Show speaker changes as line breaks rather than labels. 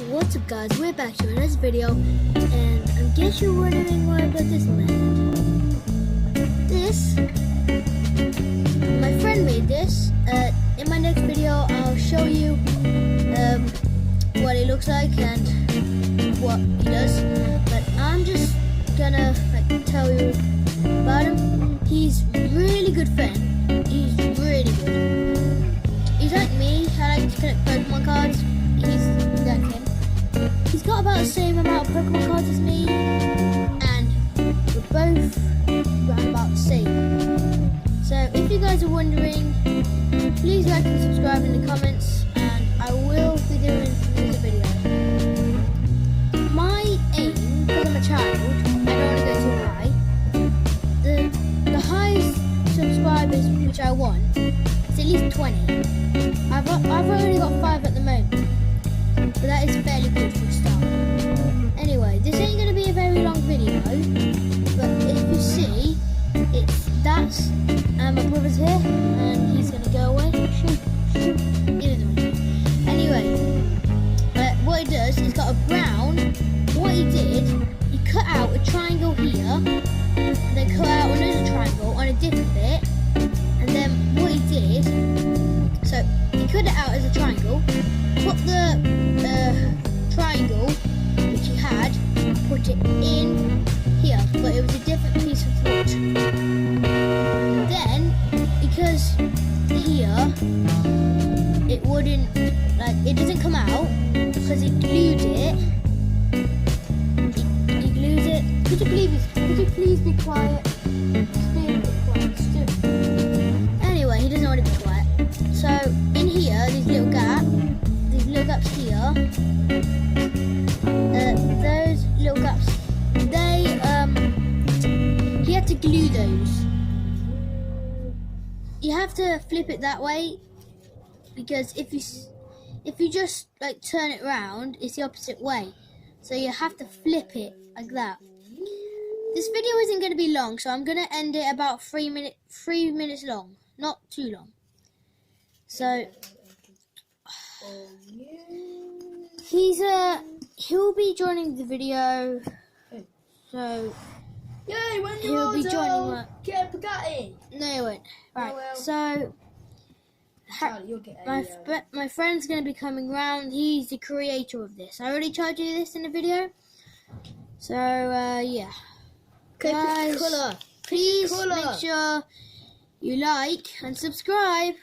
What's up guys, we're back to another video, and I guess you're wondering why I got this land. This, my friend made this. In my next video I'll show you what it looks like and what he does, but I'm just gonna tell you about him. He's really good friend. He's really good. He's like me. I like to collect Pokemon cards. He's like him. He's got about the same amount of Pokemon cards as me, and we're both around about the same. So if you guys are wondering, please like and subscribe in the comments, and I will be doing another video. My aim, because I'm a child, I don't want to go too high. The highest subscribers which I want is at least 20. I've only got 5 at the moment, but that is fairly good for a start. Anyway, this ain't going to be a very long video, but if you see, that's my brother's here, and he's going to go away. Shoot. He doesn't want to. Anyway, what he does, he's got a brown. What he did, he cut out a triangle here, then cut out another triangle on a different bit, and then what he did, so he cut it out as a triangle, put the triangle which he had, put it in here, but it was a different piece of wood. Then, because here it wouldn't, it doesn't come out because he glued it. He glued it. Could you please be quiet? Just be a bit quiet. Anyway, he doesn't want to be quiet. So in here, these little gaps here, those little gaps, he had to glue those. You have to flip it that way, because if you just turn it around, it's the opposite way. So you have to flip it like that. This video isn't going to be long, so I'm going to end it about 3 minutes long, not too long. So he'll be joining the video. So
yay, when
he'll be joining one.
Get a Bugatti.
No, he won't. Right.
well.
So
Charlie, you'll get
my friend's going to be coming round. He's the creator of this. I already told you this in the video. So yeah.
Okay,
guys,
colour.
Please
Colour.
make sure you like and subscribe.